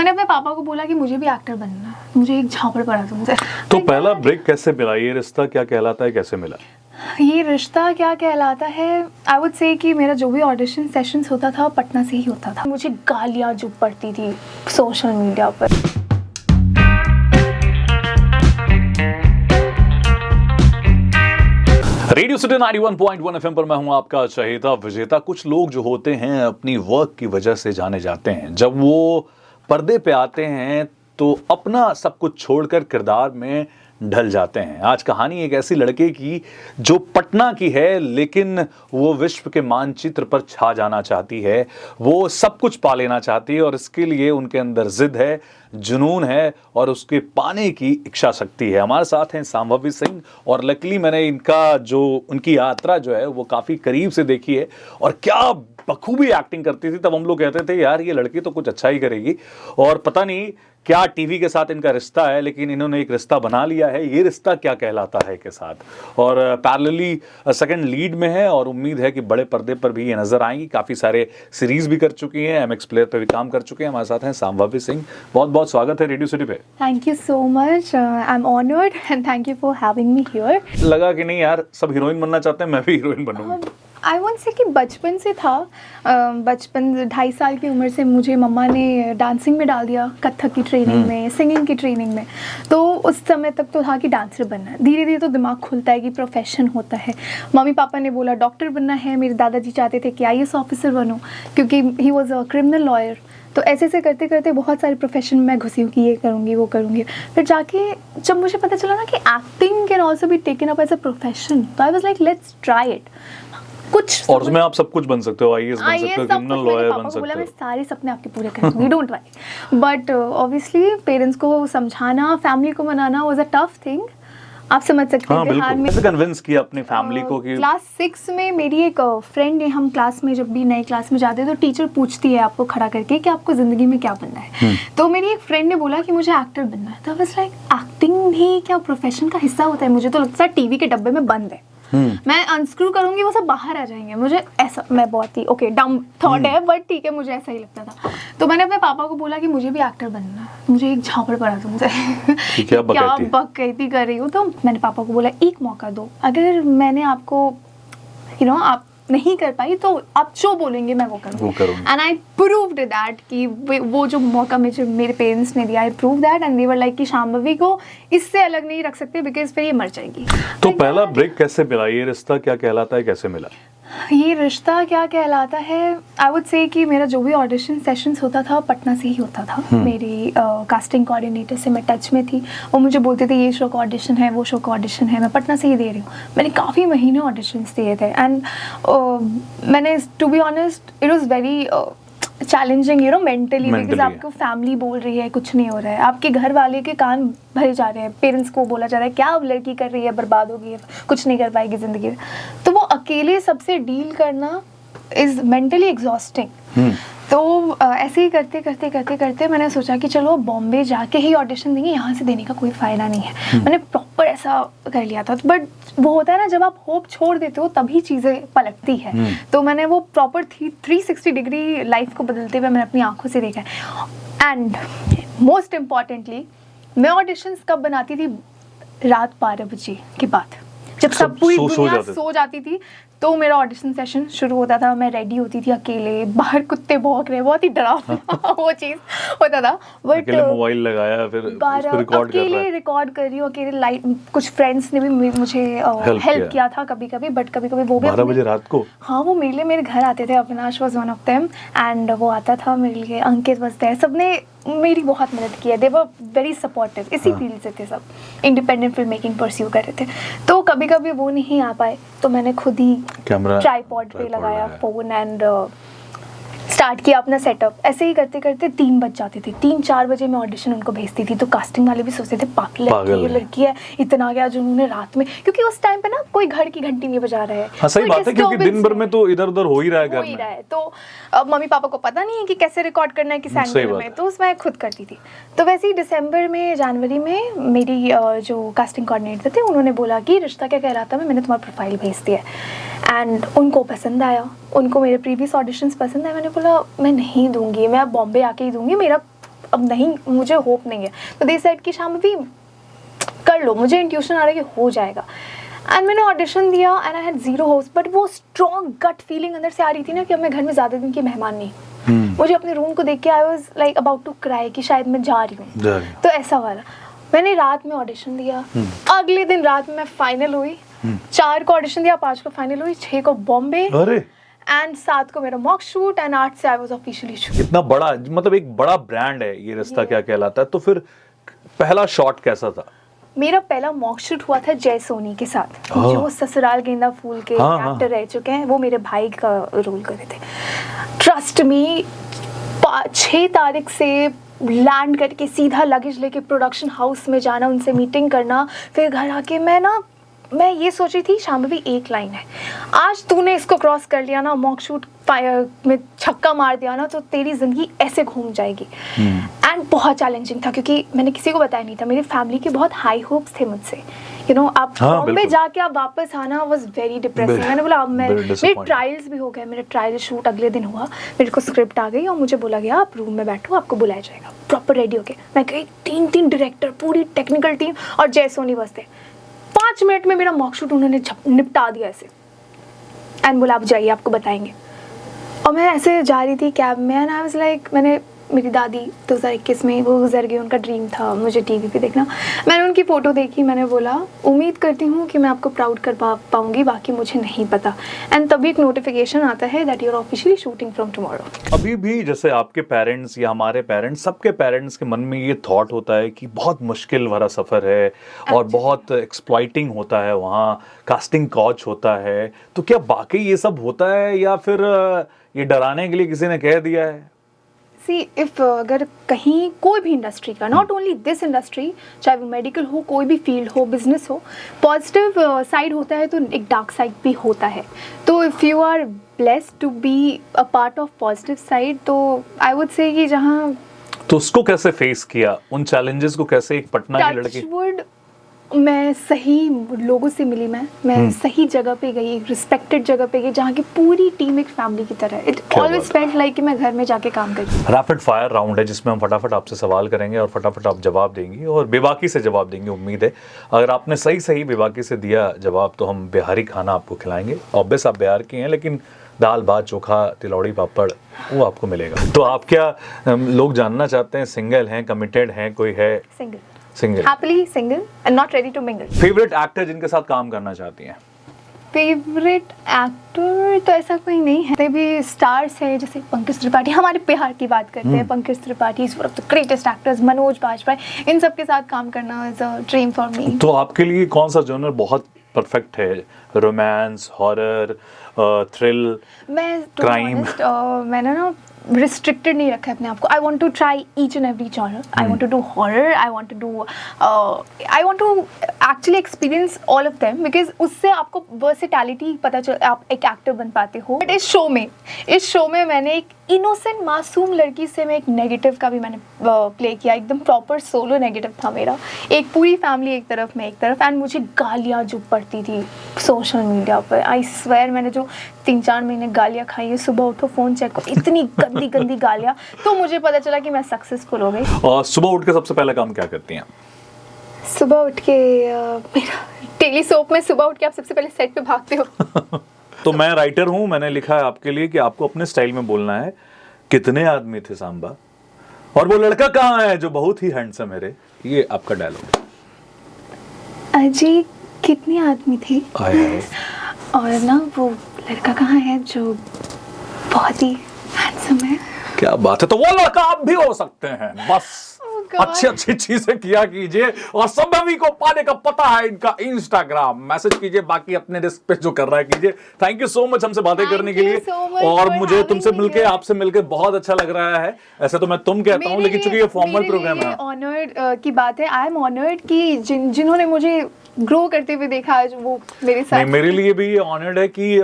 मैंने अपने पापा को बोला कि मुझे भी एक्टर बनना है, मुझे एक झापड़ पड़ा तुमसे। तो पहला ब्रेक कैसे मिला? ये रिश्ता क्या कहलाता है, कैसे मिला? ये रिश्ता क्या कहलाता है, आई वुड से कि मेरा जो भी ऑडिशन सेशंस होता था पटना से ही होता था। मुझे गालियाँ जो पड़ती थी सोशल मीडिया पर। रेडियो सिटी 91.1 एफएम पर मैं हूं आपका चहेता विजेता। कुछ लोग जो होते हैं अपनी वर्क की वजह से जाने जाते हैं। जब वो पर्दे पे आते हैं तो अपना सब कुछ छोड़कर किरदार में ढल जाते हैं। आज कहानी एक ऐसी लड़के की जो पटना की है, लेकिन वो विश्व के मानचित्र पर छा जाना चाहती है। वो सब कुछ पा लेना चाहती है और इसके लिए उनके अंदर जिद है, जुनून है और उसके पाने की इच्छा शक्ति है। हमारे साथ हैं सांभवी सिंह और लकीली मैंने उनकी यात्रा जो है वो काफ़ी करीब से देखी है और क्या बखूबी एक्टिंग करती थी। तब हम लोग कहते थे यार ये लड़की तो कुछ अच्छा ही करेगी, और पता नहीं क्या टीवी के साथ इनका रिश्ता है, लेकिन इन्होंने एक रिश्ता बना लिया है। ये रिश्ता क्या कहलाता है के साथ, और पैरेलली सेकंड लीड में है और उम्मीद है कि बड़े पर्दे पर भी ये नजर आएंगी। काफ़ी सारे सीरीज भी कर चुकी हैं, MX प्लेयर पे भी काम कर चुके हैं। हमारे साथ हैं सांभवी सिंह। बहुत बहुत स्वागत है रेडियो सिटी पे। Thank you so much, I am honoured and thank you for having me here. लगा कि नहीं यार सब हीरोइन बनना चाहते हैं, मैं भी हीरोइन बनूंगा। आई वॉन्ट से कि बचपन से था, बचपन 2.5 साल की उम्र से मुझे मम्मा ने डांसिंग में डाल दिया, कथक की ट्रेनिंग में, सिंगिंग की ट्रेनिंग में। तो उस समय तक तो था कि डांसर बनना है। धीरे धीरे तो दिमाग खुलता है कि प्रोफेशन होता है। मम्मी पापा ने बोला डॉक्टर बनना है, मेरे दादाजी चाहते थे कि IAS ऑफिसर बनूँ क्योंकि he was a criminal lawyer. तो ऐसे ऐसे करते करते बहुत सारे प्रोफेशन में घुसी हूँ कि ये करूँगी वो करूँगी। फिर जाके जब मुझे पता चला ना कि acting can also be taken up as a profession, तो I was like let's try it. कुछ और उसमें आप सब कुछ बन सकते हो, IAS बन सकते हो, क्रिमिनल लॉयर बन सकते हो। मैं सारे सपने आपके पूरे करूँगी, don't worry. But obviously parents को समझाना, फैमिली को मनाना वाज अ टफ थिंग। आप समझ सकते हैं बिहार में कैसे कन्विंस किया अपनी फैमिली को कि क्लास 6 में मेरी एक फ्रेंड है, हम क्लास में जब भी नई क्लास में जाते हैं तो टीचर पूछती है आपको खड़ा करके कि आपको ज़िंदगी में क्या बनना है। तो मेरी एक फ्रेंड ने बोला कि मुझे एक्टर बनना है। तो आई वाज लाइक एक्टिंग भी क्या प्रोफेशन का हिस्सा होता है? मुझे तो लगता है टीवी के डब्बे में बंद है, मैं अनस्क्रू करूंगी वो सब बाहर आ जाएंगे। मुझे ऐसा, मैं बहुत ही डम थॉट है बट ठीक है, मुझे ऐसा ही लगता था। तो मैंने अपने पापा को बोला कि मुझे भी एक्टर बनना है, मुझे एक झापड़ पड़ा तुमसे क्या बकैती कर रही हूँ। तो मैंने पापा को बोला एक मौका दो, अगर मैंने आपको आप नहीं कर पाई तो आप जो बोलेंगे मैं वो करूँगी। एंड आई प्रूव्ड दैट कि वो जो मौका मुझे मेरे पेरेंट्स ने दिया, I prove that and they were like कि सांभवी को इससे अलग नहीं रख सकते बिकॉज फिर ये मर जाएगी। तो पहला ब्रेक कैसे मिला? ये रिश्ता क्या कहलाता है, कैसे मिला? ये रिश्ता क्या कहलाता है, आई वुड से कि मेरा जो भी ऑडिशन सेशंस होता था पटना से ही होता था। मेरी कास्टिंग कोऑर्डिनेटर से मैं टच में थी, वो मुझे बोलते थे ये शो का ऑडिशन है, वो शो का ऑडिशन है, मैं पटना से ही दे रही हूँ। मैंने काफ़ी महीने ऑडिशंस दिए थे एंड मैंने to be honest it was very challenging mentally, because आपको फैमिली बोल रही है कुछ नहीं हो रहा है, आपके घर वाले के कान भरे जा रहे हैं, पेरेंट्स को बोला जा रहा है क्या अब लड़की कर रही है, बर्बाद होगी, कुछ नहीं कर पाएगी ज़िंदगी में। तो वो अकेले सबसे डील करना इज़ मेंटली एग्जॉस्टिंग। तो ऐसे ही करते मैंने सोचा कि चलो बॉम्बे जाके ही ऑडिशन देंगे, यहाँ से देने का कोई फ़ायदा नहीं है। मैंने प्रॉपर ऐसा कर लिया था। बट वो होता है ना जब आप होप छोड़ देते हो तभी चीज़ें पलटती है। तो मैंने वो प्रॉपर 360 डिग्री लाइफ को बदलते हुए मैंने अपनी आंखों से देखा है। एंड मोस्ट इम्पॉर्टेंटली मैं ऑडिशंस कब बनाती थी? रात 12 बजे के बाद, जब सब पूरी दुनिया सो जाती थी तो मेरा ऑडिशन सेशन शुरू होता था। मैं रेडी होती थी अकेले, बाहर कुत्ते भौंक रहे, बहुत ही डरावना वो चीज़ होता था। बट मोबाइल लगाया, फिर अकेले रिकॉर्ड कर रही हूँ, अकेले लाइट। कुछ फ्रेंड्स ने भी मुझे हेल्प किया था कभी कभी, बट कभी कभी वो भी 12 बजे रात को, हाँ वो मेरे घर आते थे। Avinash was one of them and वो आता था मेरे लिए, अंकित वॉज देयर, सबने मेरी बहुत मदद की है। दे वर वेरी सपोर्टिव, इसी फील्ड से थे सब, इंडिपेंडेंट फिल्म मेकिंग परस्यू कर रहे थे। तो कभी कभी वो नहीं आ पाए तो मैंने खुद ही कैमरा ट्राइपॉड पे लगाया फ़ोन एंड स्टार्ट किया अपना सेटअप। ऐसे ही करते करते 3 बज जाते थे। 3-4 बजे मैं ऑडिशन उनको भेजती थी तो कास्टिंग वाले भी सोचते थे पागल लड़की है, इतना क्या जुनून रात में, क्योंकि उस टाइम पे ना कोई घर की घंटी नहीं बजा रहा है। हाँ, सही बात है, क्योंकि दिन भर में तो इधर उधर हो ही रहा है घर में। तो अब मम्मी पापा को पता नहीं है कि कैसे रिकॉर्ड करना है किस एंगल में, तो उसमें खुद करती थी। तो वैसे ही दिसंबर में, जनवरी में मेरी जो कास्टिंग कोऑर्डिनेटर थे उन्होंने बोला कि रिश्ता क्या कहलाता है, मैंने तुम्हारा प्रोफाइल भेज दिया एंड उनको पसंद आया, उनको मेरे प्रीवियस ऑडिशंस पसंद आए। मैंने बोला मैं नहीं दूंगी, मैं अब बॉम्बे आके ही दूंगी, मेरा अब नहीं, मुझे होप नहीं है। तो दे सेड कि शाम्भवी कर लो, मुझे इंट्यूशन आ रहा है कि हो जाएगा। एंड मैंने ऑडिशन दिया and I had zero hopes, but वो स्ट्रॉन्ग गट फीलिंग अंदर से आ रही थी ना कि अब मैं घर में ज़्यादा दिन की मेहमान नहीं। मुझे अपने रूम को देख के I was like about to cry कि शायद मैं जा रही हूँ। तो ऐसा वाला मैंने रात में ऑडिशन दिया, अगले दिन रात में मैं फाइनल हुई। 4 को ऑडिशन दिया, 5 को फाइनल हुई, 6 को बॉम्बे एंड 7 को मेरा मॉक शूट एंड 8 से आई वाज ऑफिशियली शूट। इतना बड़ा, मतलब एक बड़ा ब्रांड है ये रिश्ता क्या कहलाता है। तो फिर पहला शॉट कैसा था? मेरा पहला मॉक शूट हुआ था जय सोनी के साथ, जो ससुराल गेंदा फूल के एक्टर रह चुके हैं। वो मेरे भाई का रोल करे थे। ट्रस्ट मी, 6 तारीख से लैंड करके सीधा लगेज लेके प्रोडक्शन हाउस में जाना, उनसे मीटिंग करना, फिर घर आके मैं ये सोच रही थी शाम्भवी एक लाइन है, आज तूने इसको क्रॉस कर लिया ना, मॉक शूट में छक्का मार दिया ना, तो तेरी जिंदगी ऐसे घूम जाएगी। एंड बहुत चैलेंजिंग था क्योंकि मैंने किसी को बताया नहीं था। मेरी फैमिली के बहुत हाई होप्स थे मुझसे, यू नो, आप बॉम्बे जाके आप वापस आना वाज वेरी डिप्रेसिंग। मैंने बोला अब मेरे ट्रायल्स भी हो गए, मेरा ट्रायल शूट अगले दिन हुआ, मेरे को स्क्रिप्ट आ गई और मुझे बोला गया आप रूम में बैठो, आपको बुलाया जाएगा। प्रॉपर रेडी होके मैं गई, 3 डायरेक्टर, पूरी टेक्निकल टीम और जय सोनी बस थे। 5 मिनट में मेरा मॉक शूट उन्होंने निपटा दिया ऐसे। एंड बोला आप जाइए, आपको बताएंगे। और मैं ऐसे जा रही थी कैब में एंड आई वाज लाइक, मेरी दादी 2021 में वो गुजर गई, उनका ड्रीम था मुझे टीवी पे देखना। मैंने उनकी फ़ोटो देखी, मैंने बोला उम्मीद करती हूँ कि मैं आपको प्राउड कर पाऊँगी, बाकी मुझे नहीं पता। एंड तभी एक नोटिफिकेशन आता है that you are officially shooting from tomorrow. अभी भी जैसे आपके पेरेंट्स या हमारे पेरेंट्स, सबके पेरेंट्स के मन में ये थॉट होता है कि बहुत मुश्किल भरा सफ़र है और बहुत एक्सप्लॉइटिंग होता है, वहाँ कास्टिंग कॉच होता है। तो क्या वाकई ये सब होता है या फिर ये डराने के लिए किसी ने कह दिया है? सी इफ़ अगर कहीं कोई भी इंडस्ट्री का, नॉट ओनली दिस इंडस्ट्री, चाहे वो मेडिकल हो, कोई भी फील्ड हो, बिजनेस हो, पॉजिटिव साइड होता है तो एक डार्क साइड भी होता है। तो if you are blessed to be a part of positive side, तो आई वुड से कि जहाँ, तो उसको कैसे फेस किया, उन चैलेंजेस को कैसे एक पटना की लड़की? टचवुड मैं सही लोगों से मिली, मैं सही जगह पे गई, रिस्पेक्टेड जगह पे गई, जहाँ की पूरी टीम एक फैमिली की तरह। इट ऑलवेज फेल्ट लाइक कि मैं घर में जाके काम कर रही हूँ। रैपिड फायर राउंड है जिसमें हम फटाफट आपसे सवाल करेंगे और फटाफट आप जवाब देंगी और बेबाकी से जवाब देंगे, उम्मीद है। अगर आपने सही बेबाकी से दिया जवाब तो हम बिहारी खाना आपको खिलाएंगे। ऑब्वियस आप बिहार की हैं, लेकिन दाल भात चोखा तिलौड़ी पापड़ वो आपको मिलेगा। तो आप क्या लोग जानना चाहते हैं, सिंगल हैं, कमिटेड हैं, कोई है? Single, happily single and not ready to mingle. Favourite actor जिनके साथ काम करना चाहती हैं? फेवरेट एक्टर तो ऐसा कोई नहीं है, भी स्टार्स है जैसे पंकज त्रिपाठी, हमारे बिहार की बात करते हैं, Pankaj Tripathi is one of the greatest actors, Manoj Bajpayee, इन सब के साथ काम करना is a dream for me. तो आपके लिए कौन सा जॉनर बहुत परफेक्ट है? Romance, horror, thrill, crime? मैंने ना रिस्ट्रिक्टेड नहीं रखा है अपने आप को। I want to try each and every genre. I want to do horror, I want to actually experience all of them, because उससे आपको वर्सेटैलिटी पता चल, आप एक एक्टर बन पाते हो। बट इस शो में मैंने एक इनोसेंट मासूम लड़की से मैं एक नेगेटिव का भी मैंने प्ले किया, एकदम प्रॉपर सोलो नेगेटिव था मेरा। एक पूरी फैमिली एक तरफ, मैं एक तरफ, एंड मुझे गालियाँ जो पड़ती थी सोशल मीडिया पर, आई स्वेयर मैंने जो 3-4 महीने गालियाँ खाई है, सुबह उठो फ़ोन चेक करो, इतनी गंदी गालियाँ। तो मुझे पता चला कि मैं सक्सेसफुल हो गई। और सुबह उठ के सबसे पहला काम क्या करती हैं? सुबह उठ के मेरा डेली सोप में सुबह उठ के आप सबसे पहले सेट पे भागते हो। तो मैं राइटर हूँ, मैंने लिखा है आपके लिए कि आपको अपने स्टाइल में बोलना है। कितने आदमी थे सांबा और वो लड़का कहाँ है जो बहुत ही हैंडसम है रे? ये आपका डायलॉग। अजी कितने आदमी थे आए और ना वो लड़का कहाँ है जो बहुत ही हैंडसम है? क्या बात है, तो वो लड़का आप भी हो सकते हैं। बस अच्छी चीजें किया कीजिए और संभवी को पाने का पता है इनका इंस्टाग्राम, मैसेज कीजिए, बाकी अपने रिस्क पे जो कर रहा है कीजिए। थैंक यू सो मच हमसे बातें करने के लिए और मुझे तुमसे मिलके, आपसे मिलके बहुत अच्छा लग रहा है। ऐसे तो मैं तुम कहता हूँ, लेकिन चूंकि ये फॉर्मल प्रोग्राम है, ऑनर्ड की बात है। आई एम ऑनर्ड कि जिन्होंने मुझे ग्रो करते हुए देखा आज वो मेरे साथ। मेरे लिए भी ये ऑनर्ड है कि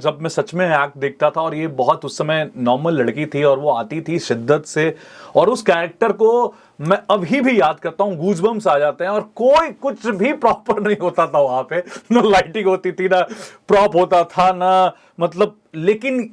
जब मैं सच में एक्ट देखता था और ये बहुत उस समय नॉर्मल लड़की थी और वो आती थी शिद्दत से, और उस कैरेक्टर को मैं अभी भी याद करता हूँ, गूज़बम्स आ जाते हैं। और कोई कुछ भी प्रॉपर नहीं होता था वहां पे, ना लाइटिंग होती थी, ना प्रॉप होता था, ना मतलब, लेकिन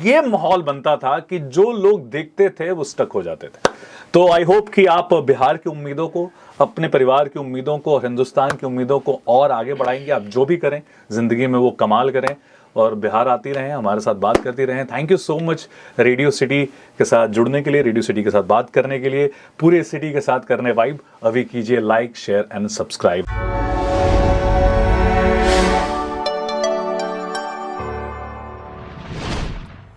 ये माहौल बनता था कि जो लोग देखते थे वो स्टक हो जाते थे। तो आई होप कि आप बिहार की उम्मीदों को, अपने परिवार की उम्मीदों को और हिंदुस्तान की उम्मीदों को और आगे बढ़ाएंगे। आप जो भी करें जिंदगी में वो कमाल करें और बिहार आती रहें, हमारे साथ बात करती रहें। Thank you so much radio city के साथ जुड़ने के लिए, रेडियो सिटी के साथ बात करने के लिए, पूरे सिटी के साथ करने वाइब। अभी कीजिए लाइक, शेयर एंड सब्सक्राइब।